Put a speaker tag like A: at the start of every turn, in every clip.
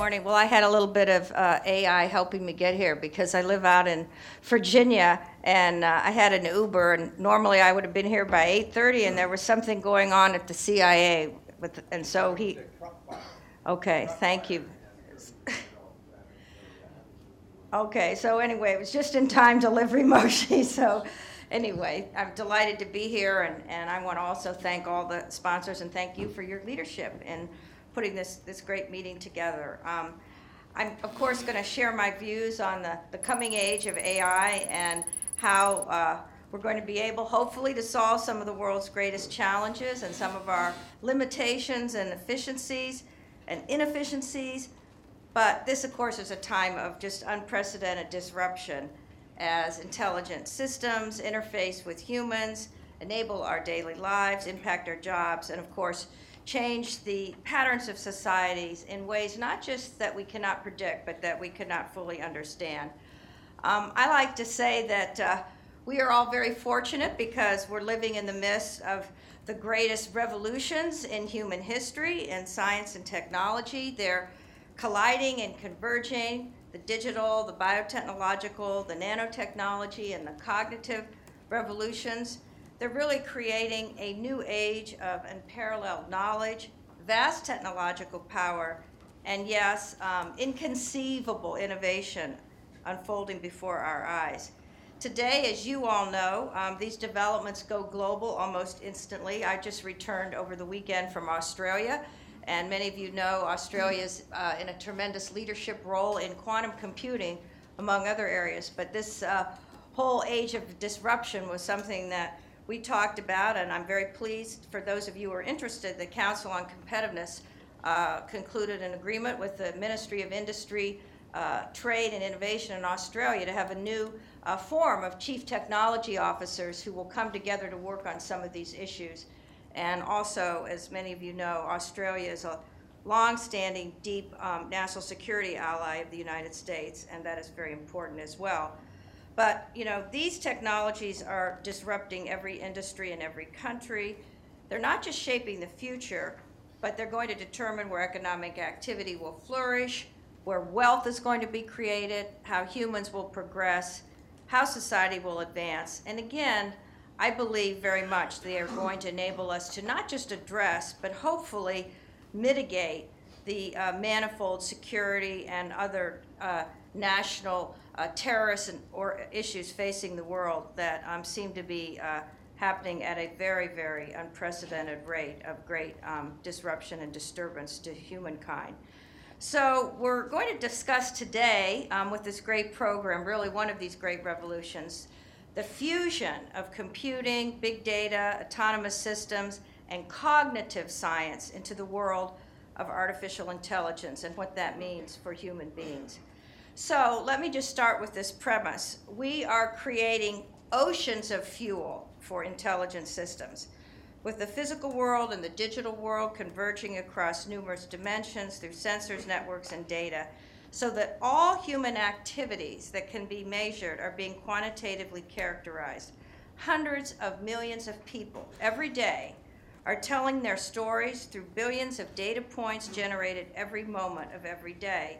A: morning. Well, I had a little bit of AI helping me get here because I live out in Virginia, and I had an Uber, and normally I would have been here by 8:30, and there was something going on at the CIA, and so he. Okay, thank you. Okay, so anyway, it was just in time delivery, Moshe. So anyway, I'm delighted to be here, and I want to also thank all the sponsors and thank you for your leadership in putting this great meeting together. I'm, of course, going to share my views on the coming age of AI and how we're going to be able, hopefully, to solve some of the world's greatest challenges and some of our limitations and efficiencies and inefficiencies. But this, of course, is a time of just unprecedented disruption as intelligent systems interface with humans, enable our daily lives, impact our jobs, and, of course, change the patterns of societies in ways not just that we cannot predict, but that we cannot fully understand. I like to say that we are all very fortunate because we're living in the midst of the greatest revolutions in human history in science and technology. They're colliding and converging, the digital, the biotechnological, the nanotechnology, and the cognitive revolutions. They're really creating a new age of unparalleled knowledge, vast technological power, and yes, inconceivable innovation unfolding before our eyes. Today, as you all know, these developments go global almost instantly. I just returned over the weekend from Australia, and many of you know Australia is in a tremendous leadership role in quantum computing, among other areas. But this whole age of disruption was something that we talked about, and I'm very pleased for those of you who are interested, the Council on Competitiveness concluded an agreement with the Ministry of Industry, Trade and Innovation in Australia to have a new form of chief technology officers who will come together to work on some of these issues. And also, as many of you know, Australia is a long-standing, deep national security ally of the United States, and that is very important as well. But, you know, these technologies are disrupting every industry in every country. They're not just shaping the future, but they're going to determine where economic activity will flourish, where wealth is going to be created, how humans will progress, how society will advance. And again, I believe very much they are going to enable us to not just address, but hopefully mitigate the manifold security and other national terrorist or issues facing the world that seem to be happening at a very, very unprecedented rate of great disruption and disturbance to humankind. So we're going to discuss today with this great program, really one of these great revolutions, the fusion of computing, big data, autonomous systems, and cognitive science into the world of artificial intelligence and what that means for human beings. So let me just start with this premise. We are creating oceans of fuel for intelligent systems, with the physical world and the digital world converging across numerous dimensions through sensors, networks, and data, so that all human activities that can be measured are being quantitatively characterized. Hundreds of millions of people every day are telling their stories through billions of data points generated every moment of every day.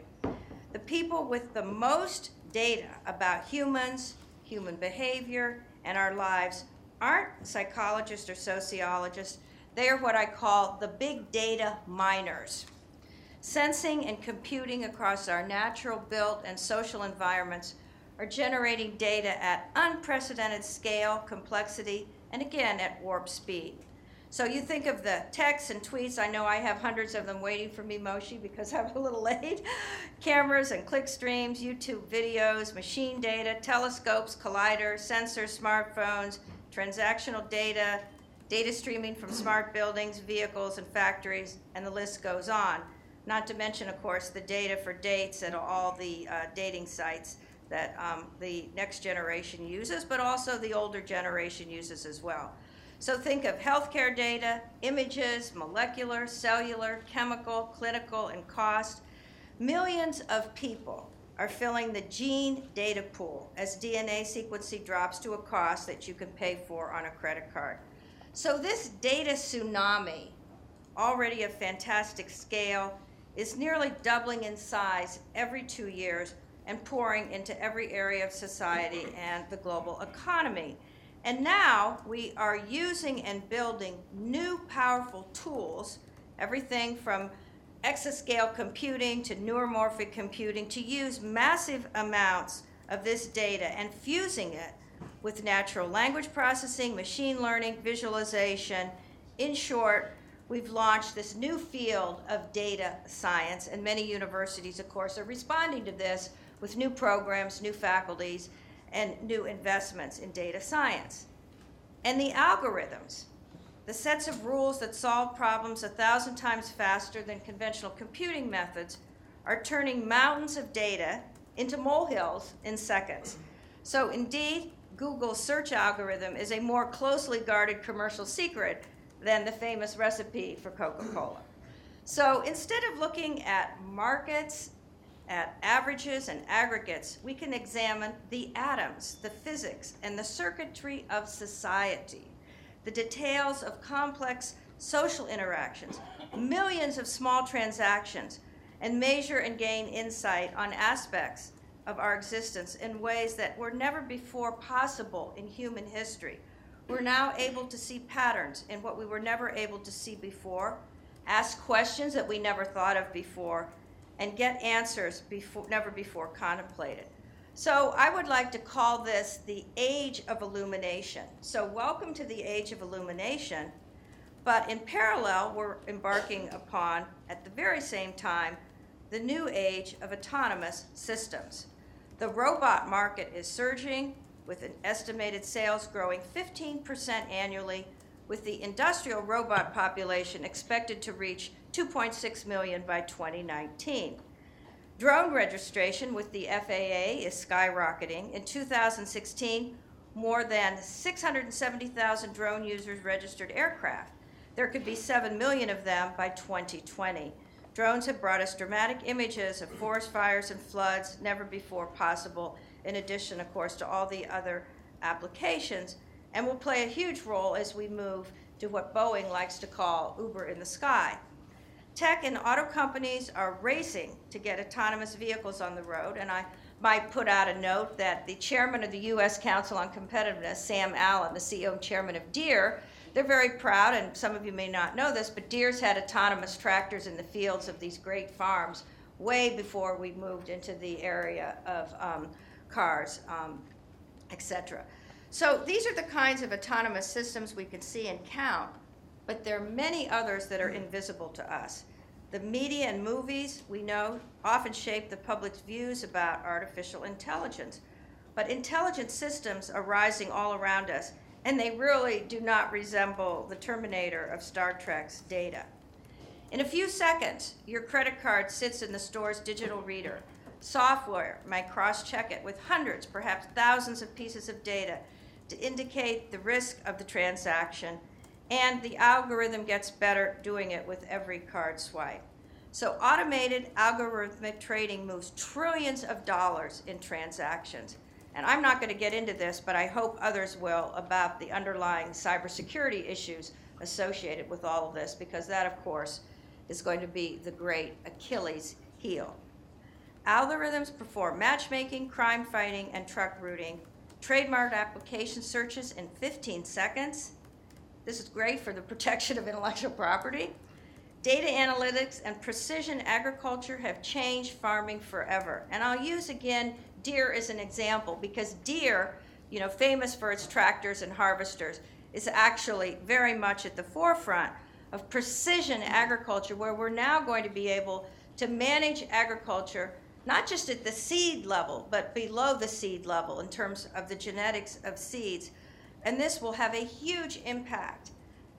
A: The people with the most data about humans, human behavior, and our lives aren't psychologists or sociologists. They are what I call the big data miners, sensing and computing across our natural, built, and social environments are generating data at unprecedented scale, complexity, and again, at warp speed. So you think of the texts and tweets. I know I have hundreds of them waiting for me, Moshe, because I'm a little late. Cameras and click streams, YouTube videos, machine data, telescopes, colliders, sensors, smartphones, transactional data, data streaming from smart buildings, vehicles, and factories, and the list goes on. Not to mention, of course, the data for dates at all the dating sites that the next generation uses, but also the older generation uses as well. So think of healthcare data, images, molecular, cellular, chemical, clinical, and cost. Millions of people are filling the gene data pool as DNA sequencing drops to a cost that you can pay for on a credit card. So this data tsunami, already of fantastic scale, is nearly doubling in size every 2 years and pouring into every area of society and the global economy. And now we are using and building new powerful tools, everything from exascale computing to neuromorphic computing, to use massive amounts of this data and fusing it with natural language processing, machine learning, visualization. In short, we've launched this new field of data science, and many universities, of course, are responding to this with new programs, new faculties, and new investments in data science. And the algorithms, the sets of rules that solve problems 1,000 times faster than conventional computing methods, are turning mountains of data into molehills in seconds. So indeed, Google's search algorithm is a more closely guarded commercial secret than the famous recipe for Coca-Cola. So instead of looking at markets, at averages and aggregates, we can examine the atoms, the physics, and the circuitry of society, the details of complex social interactions, millions of small transactions, and measure and gain insight on aspects of our existence in ways that were never before possible in human history. We're now able to see patterns in what we were never able to see before, ask questions that we never thought of before, and get answers never before contemplated. So I would like to call this the Age of Illumination. So welcome to the Age of Illumination, but in parallel, we're embarking upon, at the very same time, the new age of autonomous systems. The robot market is surging, with an estimated sales growing 15% annually, with the industrial robot population expected to reach 2.6 million by 2019. Drone registration with the FAA is skyrocketing. In 2016, more than 670,000 drone users registered aircraft. There could be 7 million of them by 2020. Drones have brought us dramatic images of forest fires and floods never before possible, in addition, of course, to all the other applications, and will play a huge role as we move to what Boeing likes to call Uber in the sky. Tech and auto companies are racing to get autonomous vehicles on the road, and I might put out a note that the chairman of the U.S. Council on Competitiveness, Sam Allen, the CEO and chairman of Deere, they're very proud, and some of you may not know this, but Deere's had autonomous tractors in the fields of these great farms way before we moved into the area of cars, etc. So these are the kinds of autonomous systems we can see and count, but there are many others that are invisible to us. The media and movies, we know, often shape the public's views about artificial intelligence, but intelligent systems are rising all around us, and they really do not resemble the Terminator of Star Trek's Data. In a few seconds, your credit card sits in the store's digital reader. Software might cross-check it with hundreds, perhaps thousands of pieces of data to indicate the risk of the transaction, and the algorithm gets better doing it with every card swipe. So automated algorithmic trading moves trillions of dollars in transactions. And I'm not going to get into this, but I hope others will, about the underlying cybersecurity issues associated with all of this, because that, of course, is going to be the great Achilles heel. Algorithms perform matchmaking, crime fighting, and truck routing, trademark application searches in 15 seconds. This is great for the protection of intellectual property. Data analytics and precision agriculture have changed farming forever. And I'll use again Deere as an example, because Deere, famous for its tractors and harvesters, is actually very much at the forefront of precision agriculture, where we're now going to be able to manage agriculture not just at the seed level, but below the seed level in terms of the genetics of seeds. And this will have a huge impact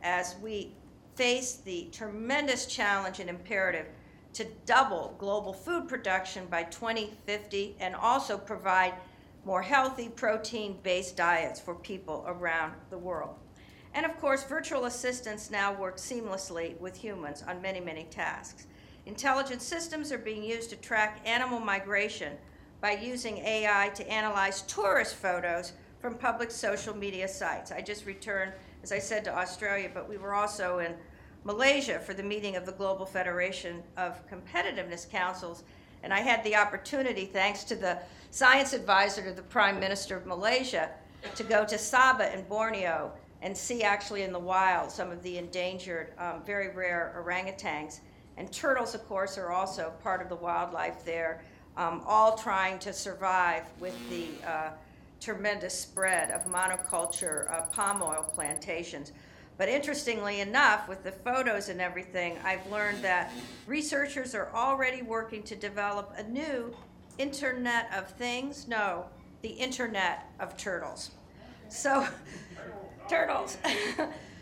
A: as we face the tremendous challenge and imperative to double global food production by 2050 and also provide more healthy, protein-based diets for people around the world. And of course, virtual assistants now work seamlessly with humans on many, many tasks. Intelligent systems are being used to track animal migration by using AI to analyze tourist photos from public social media sites. I just returned, as I said, to Australia, but we were also in Malaysia for the meeting of the Global Federation of Competitiveness Councils. And I had the opportunity, thanks to the science advisor to the Prime Minister of Malaysia, to go to Sabah in Borneo and see actually in the wild some of the endangered, very rare orangutans. And turtles, of course, are also part of the wildlife there, all trying to survive with the tremendous spread of monoculture palm oil plantations. But interestingly enough, with the photos and everything, I've learned that researchers are already working to develop a new Internet of Things. No, the Internet of Turtles. So, turtles.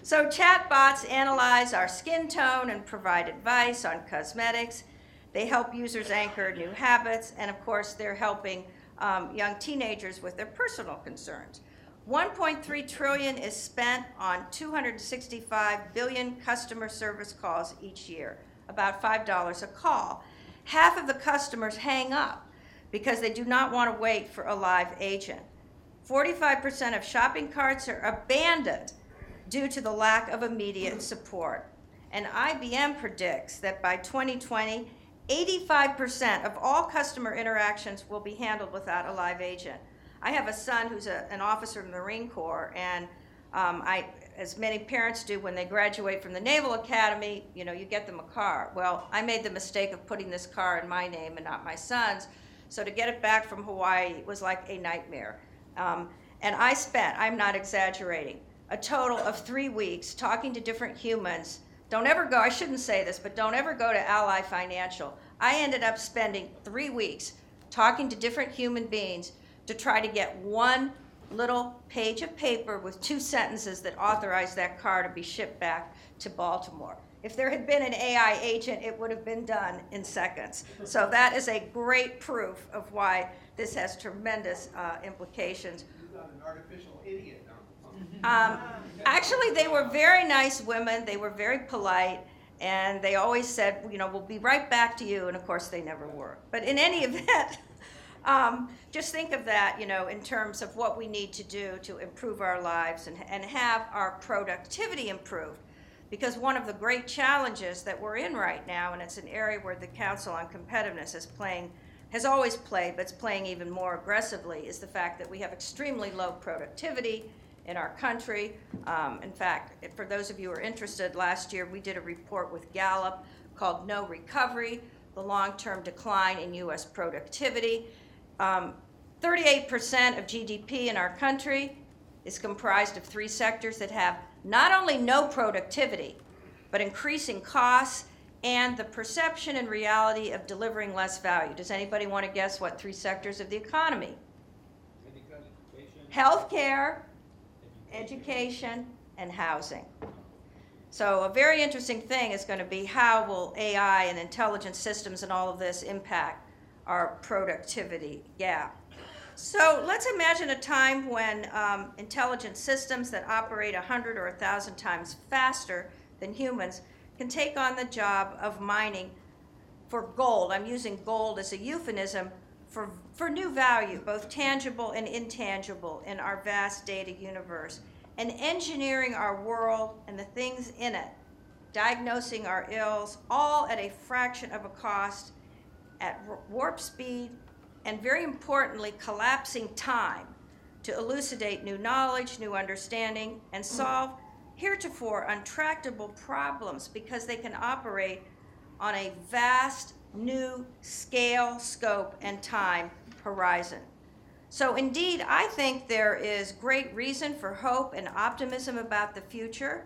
A: So chatbots analyze our skin tone and provide advice on cosmetics. They help users anchor new habits, and of course, they're helping young teenagers with their personal concerns. 1.3 trillion is spent on 265 billion customer service calls each year, about $5 a call. Half of the customers hang up because they do not want to wait for a live agent. 45% of shopping carts are abandoned due to the lack of immediate support. And IBM predicts that by 2020, 85% of all customer interactions will be handled without a live agent. I have a son who's an officer in the Marine Corps, and as many parents do when they graduate from the Naval Academy, you get them a car. Well, I made the mistake of putting this car in my name and not my son's, so to get it back from Hawaii was like a nightmare. And I spent, I'm not exaggerating, a total of 3 weeks talking to different humans. Don't ever go, I shouldn't say this, but don't ever go to Ally Financial. I ended up spending 3 weeks talking to different human beings to try to get one little page of paper with 2 sentences that authorized that car to be shipped back to Baltimore. If there had been an AI agent, it would have been done in seconds. So that is a great proof of why this has tremendous implications.
B: You got an artificial idiot.
A: Actually, they were very nice women. They were very polite, and they always said, we'll be right back to you, and of course they never were. But in any event, just think of that, in terms of what we need to do to improve our lives and have our productivity improved. Because one of the great challenges that we're in right now, and it's an area where the Council on Competitiveness has always played, but it's playing even more aggressively, is the fact that we have extremely low productivity in our country. In fact, for those of you who are interested, last year we did a report with Gallup called No Recovery, the long-term decline in U.S. productivity. 38% of GDP in our country is comprised of 3 sectors that have not only no productivity, but increasing costs and the perception and reality of delivering less value. Does anybody want to guess what 3 sectors of the economy? Healthcare, education, and housing. So a very interesting thing is going to be how will AI and intelligent systems and all of this impact our productivity gap. So let's imagine a time when intelligent systems that operate 100 or 1,000 times faster than humans can take on the job of mining for gold. I'm using gold as a euphemism for new value, both tangible and intangible, in our vast data universe, and engineering our world and the things in it, diagnosing our ills, all at a fraction of a cost, at warp speed, and very importantly, collapsing time to elucidate new knowledge, new understanding, and solve heretofore untractable problems because they can operate on a vast new scale, scope, and time horizon. So indeed, I think there is great reason for hope and optimism about the future.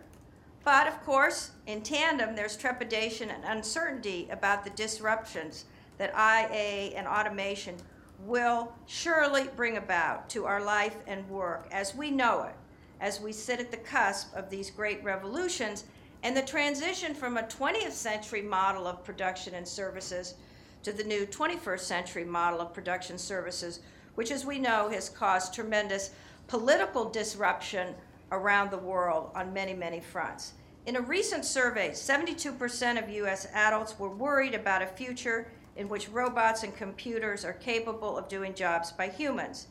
A: But of course, in tandem, there's trepidation and uncertainty about the disruptions that IA and automation will surely bring about to our life and work as we know it, as we sit at the cusp of these great revolutions and the transition from a 20th century model of production and services to the new 21st century model of production services, which, as we know, has caused tremendous political disruption around the world on many, many fronts. In a recent survey, 72% of U.S. adults were worried about a future in which robots and computers are capable of doing jobs by humans.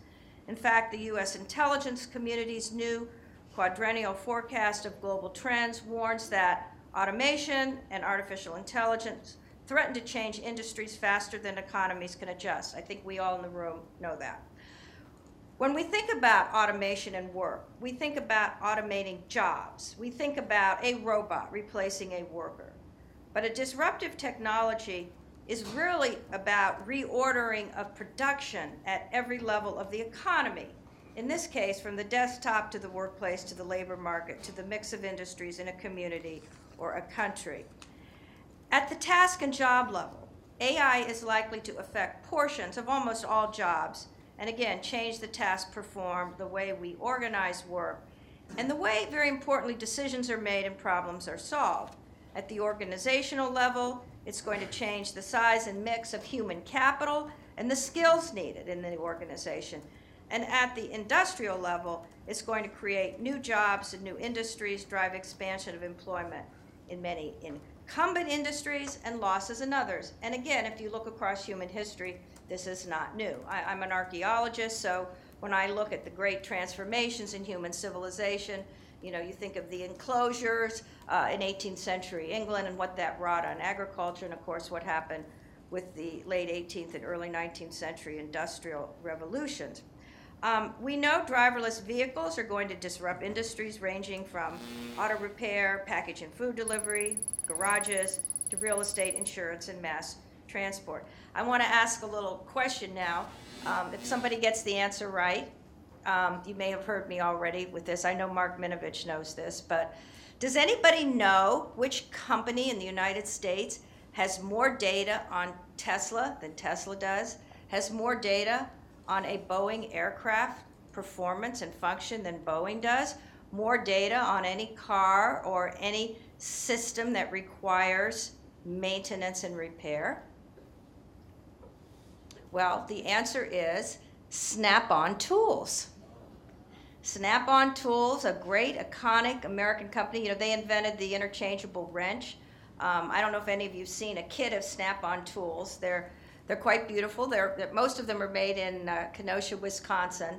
A: In fact, the U.S. intelligence community's new quadrennial forecast of global trends warns that Automation and artificial intelligence threaten to change industries faster than economies can adjust. I think we all in the room know that. When we think about automation and work, we think about automating jobs. We think about a robot replacing a worker. But a disruptive technology is really about reordering of production at every level of the economy. In this case, from the desktop to the workplace to the labor market to the mix of industries in a community or a country. At the task and job level, AI is likely to affect portions of almost all jobs, and again, change the task performed, the way we organize work, and the way, very importantly, decisions are made and problems are solved. At the organizational level, it's going to change the size and mix of human capital and the skills needed in the organization. And at the industrial level, it's going to create new jobs and new industries, drive expansion of employment in many incumbent industries and losses in others. And again, if you look across human history, this is not new. I'm an archaeologist, so when I look at the great transformations in human civilization, you think of the enclosures in 18th century England and what that wrought on agriculture, and of course what happened with the late 18th and early 19th century industrial revolutions. We know driverless vehicles are going to disrupt industries ranging from auto repair, package and food delivery, garages, to real estate, insurance, and mass transport. I want to ask a little question now. If somebody gets the answer right, you may have heard me already with this. I know Mark Minovich knows this, but does anybody know which company in the United States has more data on Tesla than Tesla does, has more data on a Boeing aircraft performance and function than Boeing does, more data on any car or any system that requires maintenance and repair? Well, the answer is SnapOn Tools. SnapOn Tools, a great, iconic American company. They invented the interchangeable wrench. I don't know if any of you have seen a kit of SnapOn Tools. They're quite beautiful. Most of them are made in Kenosha, Wisconsin,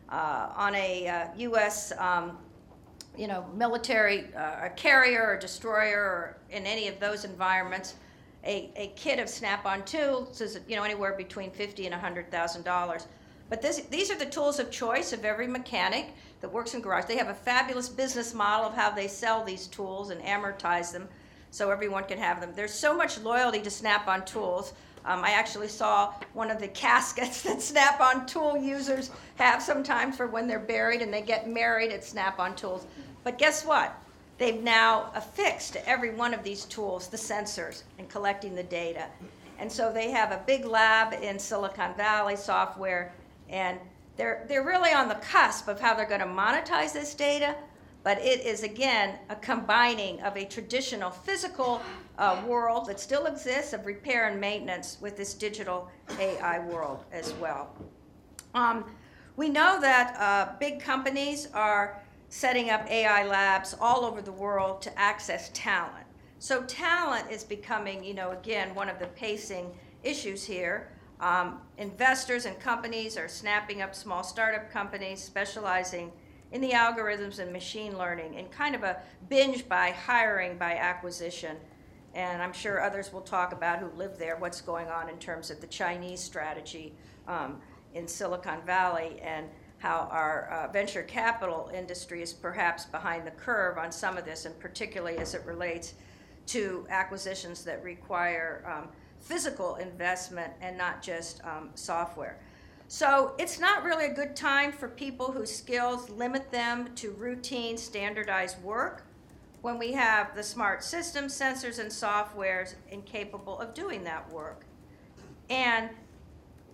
A: on a U.S. Military a carrier or destroyer or in any of those environments. A kit of SnapOn Tools is anywhere between $50,000 and $100,000. But these are the tools of choice of every mechanic that works in garage. They have a fabulous business model of how they sell these tools and amortize them so everyone can have them. There's so much loyalty to SnapOn Tools. I actually saw one of the caskets that SnapOn tool users have sometimes for when they're buried and they get married at SnapOn Tools. But guess what? They've now affixed to every one of these tools the sensors and collecting the data. And so they have a big lab in Silicon Valley software, and they're really on the cusp of how they're going to monetize this data. But it is, again, a combining of a traditional physical world that still exists of repair and maintenance with this digital AI world as well. We know that big companies are setting up AI labs all over the world to access talent. So talent is becoming, again, one of the pacing issues here. Investors and companies are snapping up small startup companies specializing in the algorithms and machine learning, and kind of a binge by hiring by acquisition. And I'm sure others will talk about who live there, what's going on in terms of the Chinese strategy in Silicon Valley, and how our venture capital industry is perhaps behind the curve on some of this, and particularly as it relates to acquisitions that require physical investment and not just software. So it's not really a good time for people whose skills limit them to routine, standardized work when we have the smart systems, sensors, and softwares incapable of doing that work. And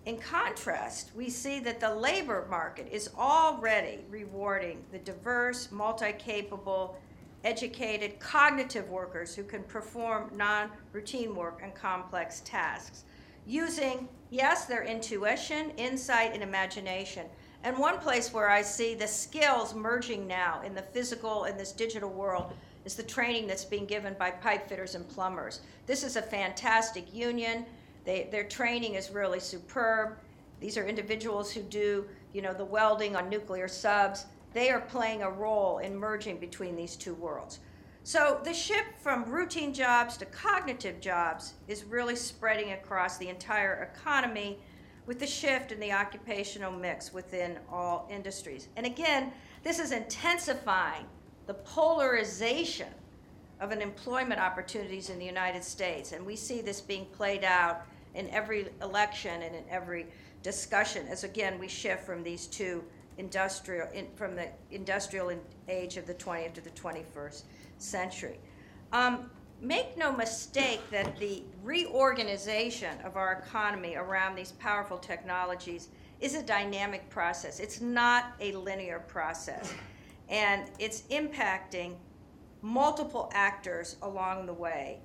A: in contrast, we see that the labor market is already rewarding the diverse, multi-capable, educated, cognitive workers who can perform non-routine work and complex tasks using, yes, their intuition, insight, and imagination. And one place where I see the skills merging now in the physical and this digital world is the training that's being given by pipe fitters and plumbers. This is a fantastic union. Their training is really superb. These are individuals who do, the welding on nuclear subs. They are playing a role in merging between these two worlds. So the shift from routine jobs to cognitive jobs is really spreading across the entire economy with the shift in the occupational mix within all industries. And again, this is intensifying the polarization of an employment opportunities in the United States. And we see this being played out in every election and in every discussion as, again, we shift from these two from the industrial age of the 20th to the 21st century. Make no mistake that the reorganization of our economy around these powerful technologies is a dynamic process. It's not a linear process. And it's impacting multiple actors along the way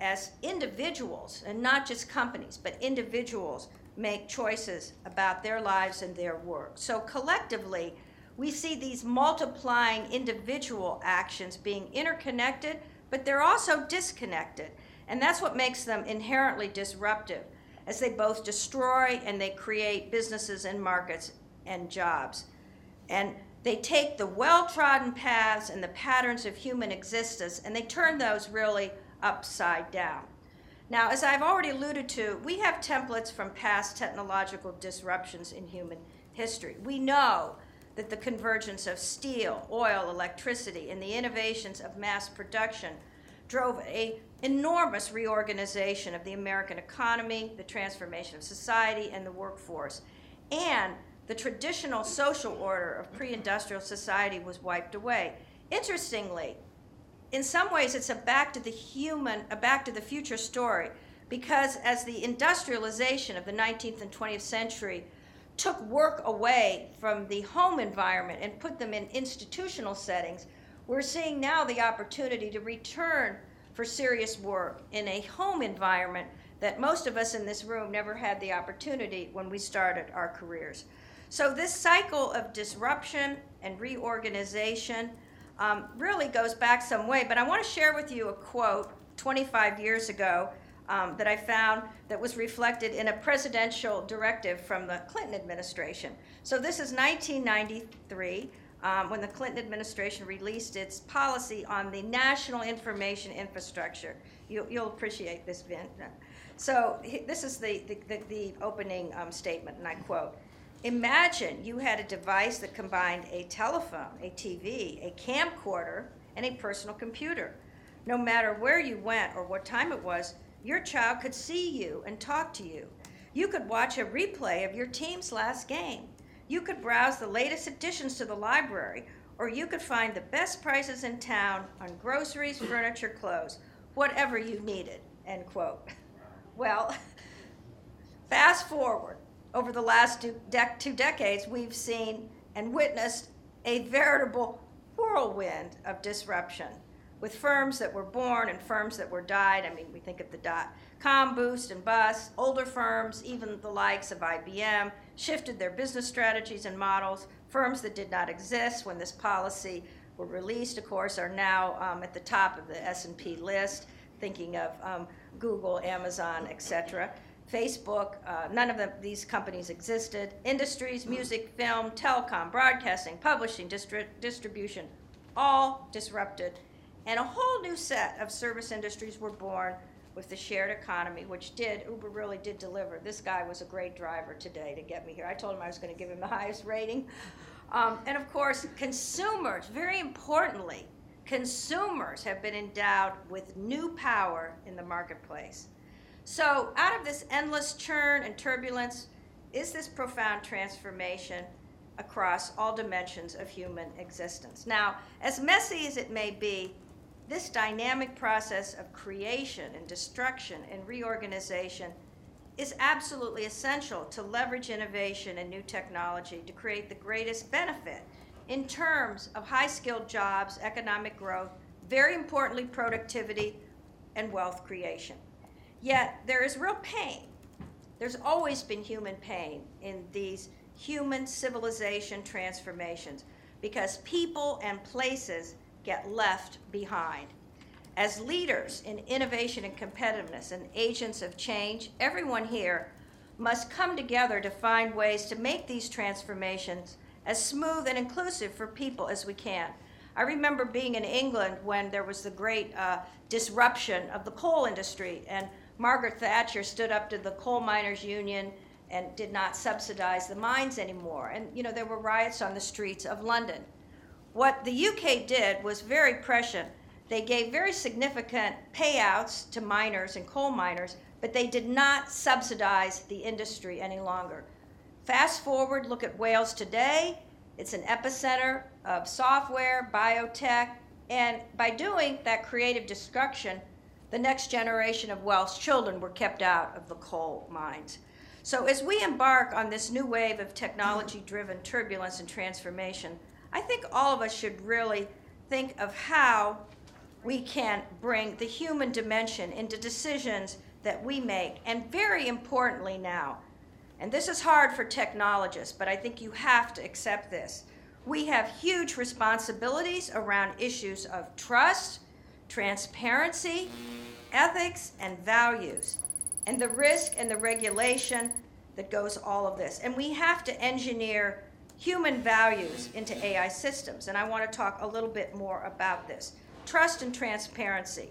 A: as individuals, and not just companies, but individuals make choices about their lives and their work. So collectively, we see these multiplying individual actions being interconnected, but they're also disconnected. And that's what makes them inherently disruptive, as they both destroy and they create businesses and markets and jobs. And they take the well-trodden paths and the patterns of human existence, and they turn those really upside down. Now, as I've already alluded to, we have templates from past technological disruptions in human history. We know that the convergence of steel, oil, electricity, and the innovations of mass production drove an enormous reorganization of the American economy, the transformation of society, and the workforce. And the traditional social order of pre-industrial society was wiped away. Interestingly, in some ways, it's a back to the future story, because as the industrialization of the 19th and 20th century took work away from the home environment and put them in institutional settings, we're seeing now the opportunity to return for serious work in a home environment that most of us in this room never had the opportunity when we started our careers. So this cycle of disruption and reorganization really goes back some way, but I want to share with you a quote 25 years ago that I found that was reflected in a presidential directive from the Clinton administration. So this is 1993, when the Clinton administration released its policy on the national information infrastructure. You'll appreciate this, Vin. So this is the opening statement, and I quote, "Imagine you had a device that combined a telephone, a TV, a camcorder, and a personal computer. No matter where you went or what time it was, your child could see you and talk to you. You could watch a replay of your team's last game. You could browse the latest additions to the library, or you could find the best prices in town on groceries, furniture, clothes, whatever you needed," end quote. Well, fast forward. Over the last two decades, we've seen and witnessed a veritable whirlwind of disruption, with firms that were born and firms that were died. I mean, we think of the dot-com boost and bust. Older firms, even the likes of IBM, shifted their business strategies and models. Firms that did not exist when this policy were released, of course, are now at the top of the S&P list, thinking of Google, Amazon, etc. Facebook, none of these companies existed. Industries, music, film, telecom, broadcasting, publishing, distribution, all disrupted. And a whole new set of service industries were born with the shared economy, which Uber really did deliver. This guy was a great driver today to get me here. I told him I was going to give him the highest rating. And of course, consumers, very importantly, consumers have been endowed with new power in the marketplace. So out of this endless churn and turbulence is this profound transformation across all dimensions of human existence. Now, as messy as it may be, this dynamic process of creation and destruction and reorganization is absolutely essential to leverage innovation and new technology to create the greatest benefit in terms of high-skilled jobs, economic growth, very importantly, productivity, and wealth creation. Yet there is real pain. There's always been human pain in these human civilization transformations because people and places get left behind. As leaders in innovation and competitiveness and agents of change, everyone here must come together to find ways to make these transformations as smooth and inclusive for people as we can. I remember being in England when there was the great disruption of the coal industry, and Margaret Thatcher stood up to the coal miners' union and did not subsidize the mines anymore. And there were riots on the streets of London. What the UK did was very prescient. They gave very significant payouts to miners and coal miners, but they did not subsidize the industry any longer. Fast forward, look at Wales today. It's an epicenter of software, biotech, and by doing that creative destruction, the next generation of Welsh children were kept out of the coal mines. So as we embark on this new wave of technology-driven turbulence and transformation, I think all of us should really think of how we can bring the human dimension into decisions that we make, and very importantly now, and this is hard for technologists, but I think you have to accept this, we have huge responsibilities around issues of trust, transparency, ethics, and values, and the risk and the regulation that goes all of this. And we have to engineer human values into AI systems, and I want to talk a little bit more about this. Trust and transparency.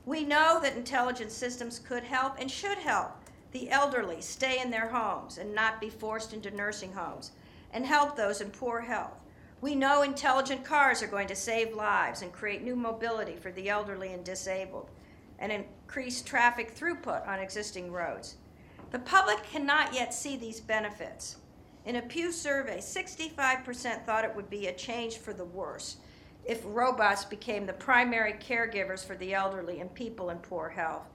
A: We know that intelligent systems could help and should help the elderly stay in their homes and not be forced into nursing homes, and help those in poor health. We know intelligent cars are going to save lives and create new mobility for the elderly and disabled, and increase traffic throughput on existing roads. The public cannot yet see these benefits. In a Pew survey, 65% thought it would be a change for the worse if robots became the primary caregivers for the elderly and people in poor health.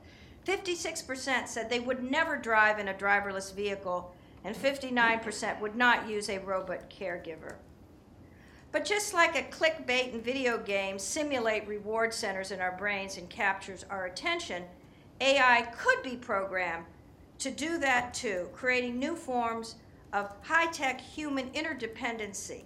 A: 56% said they would never drive in a driverless vehicle, and 59% would not use a robot caregiver. But just like a clickbait and video games simulate reward centers in our brains and captures our attention, AI could be programmed to do that too, creating new forms of high-tech human interdependency.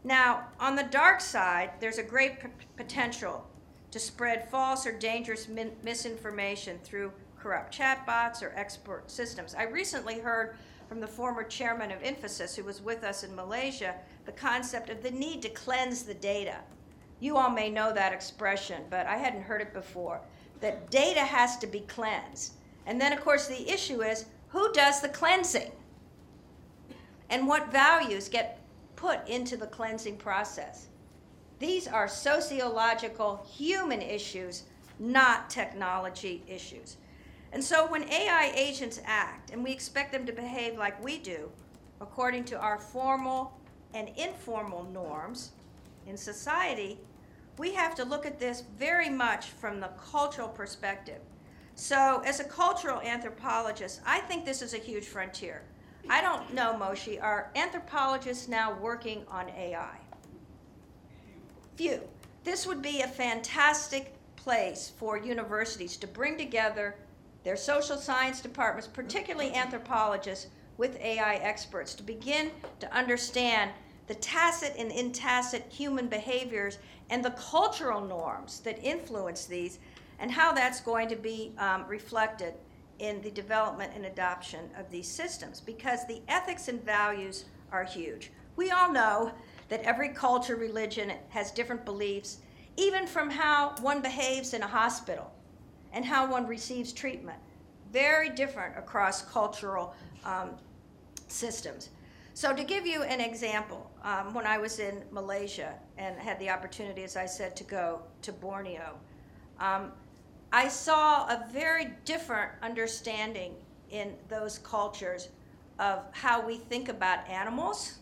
A: Now, on the dark side, there's a great potential to spread false or dangerous misinformation through corrupt chatbots or expert systems. I recently heard from the former chairman of Infosys, who was with us in Malaysia, the concept of the need to cleanse the data. You all may know that expression, but I hadn't heard it before, that data has to be cleansed. And then, of course, the issue is, who does the cleansing? And what values get put into the cleansing process? These are sociological, human issues, not technology issues. And so when AI agents act, and we expect them to behave like we do, according to our formal and informal norms in society, we have to look at this very much from the cultural perspective. So as a cultural anthropologist, I think this is a huge frontier. I don't know, Moshe, are anthropologists now working on AI? Few. This would be a fantastic place for universities to bring together their social science departments, particularly anthropologists, with AI experts to begin to understand the tacit and intacit human behaviors and the cultural norms that influence these, and how that's going to be reflected in the development and adoption of these systems, because the ethics and values are huge. We all know that every culture, religion has different beliefs, even from how one behaves in a hospital and how one receives treatment. Very different across cultural systems. So to give you an example, when I was in Malaysia and had the opportunity, as I said, to go to Borneo, I saw a very different understanding in those cultures of how we think about animals,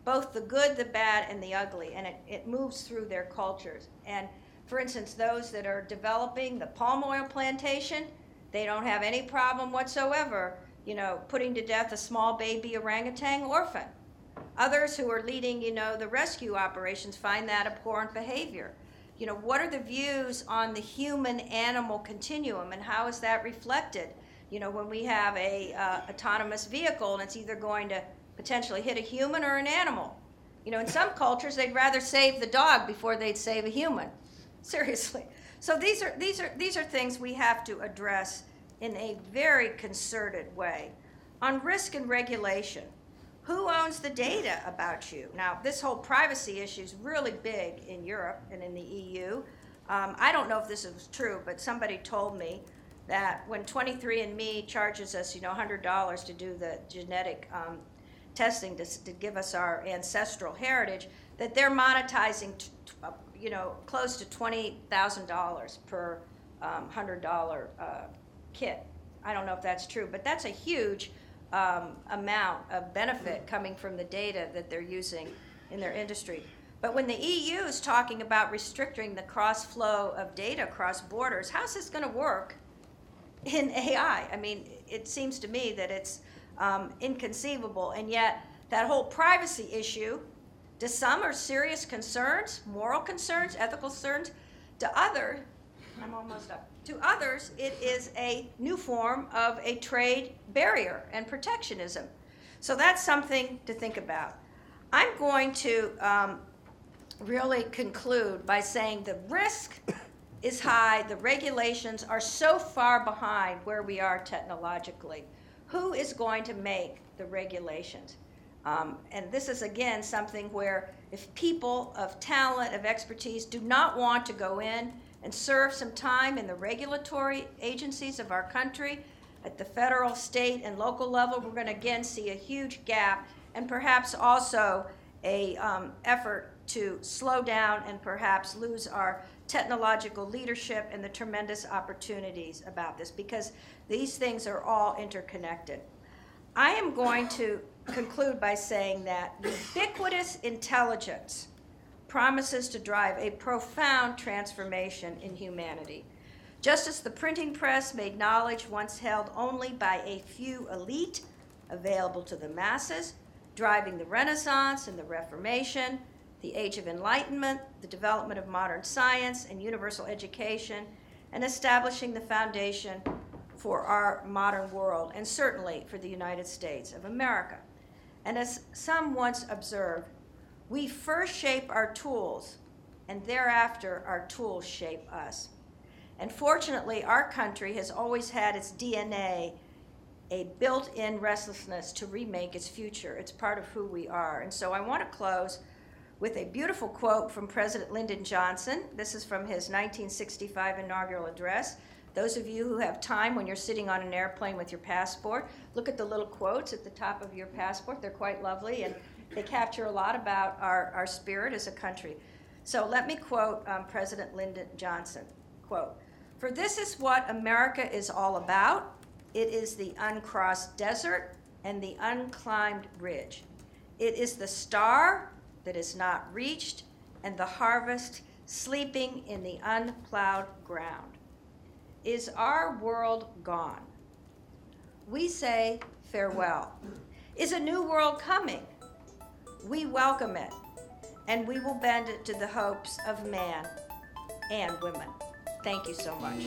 A: both the good, the bad, and the ugly, and it moves through their cultures. And for instance, those that are developing the palm oil plantation, they don't have any problem whatsoever, putting to death a small baby orangutan orphan. Others who are leading, the rescue operations find that abhorrent behavior. What are the views on the human-animal continuum, and how is that reflected? When we have a autonomous vehicle and it's either going to potentially hit a human or an animal. In some cultures, they'd rather save the dog before they'd save a human. Seriously. So these are things we have to address in a very concerted way. On risk and regulation, Who owns the data about you? Now, this whole privacy issue is really big in Europe and in the EU. I don't know if this is true, but somebody told me that when 23andMe charges us, $100 to do the genetic testing to give us our ancestral heritage, that they're monetizing, close to $20,000 per $100 kit. I don't know if that's true, but that's a huge amount of benefit coming from the data that they're using in their industry. But when the EU is talking about restricting the cross flow of data across borders, how's this going to work in AI? I mean, it seems to me that it's inconceivable, and yet that whole privacy issue, to some are serious concerns, moral concerns, ethical concerns. To others, I'm almost up. To others, it is a new form of a trade barrier and protectionism. So that's something to think about. I'm going to really conclude by saying the risk is high. The regulations are so far behind where we are technologically. Who is going to make the regulations? And this is, again, something where if people of talent, of expertise, do not want to go in and serve some time in the regulatory agencies of our country, at the federal, state, and local level, we're going to again see a huge gap, and perhaps also a effort to slow down and perhaps lose our technological leadership and the tremendous opportunities about this, because these things are all interconnected. I am going to conclude by saying that ubiquitous intelligence promises to drive a profound transformation in humanity. Just as the printing press made knowledge once held only by a few elite available to the masses, driving the Renaissance and the Reformation, the Age of Enlightenment, the development of modern science and universal education, and establishing the foundation for our modern world, and certainly for the United States of America. And as some once observed, we first shape our tools, and thereafter our tools shape us. And fortunately, our country has always had its DNA, a built-in restlessness to remake its future. It's part of who we are. And so I want to close with a beautiful quote from President Lyndon Johnson. This is from his 1965 inaugural address. Those of you who have time when you're sitting on an airplane with your passport, look at the little quotes at the top of your passport. They're quite lovely, and they capture a lot about our spirit as a country. So let me quote President Lyndon Johnson, quote, "For this is what America is all about. It is the uncrossed desert and the unclimbed ridge. It is the star that is not reached and the harvest sleeping in the unplowed ground. Is our world gone? We say farewell. Is a new world coming? We welcome it, and we will bend it to the hopes of man and women." Thank you so much.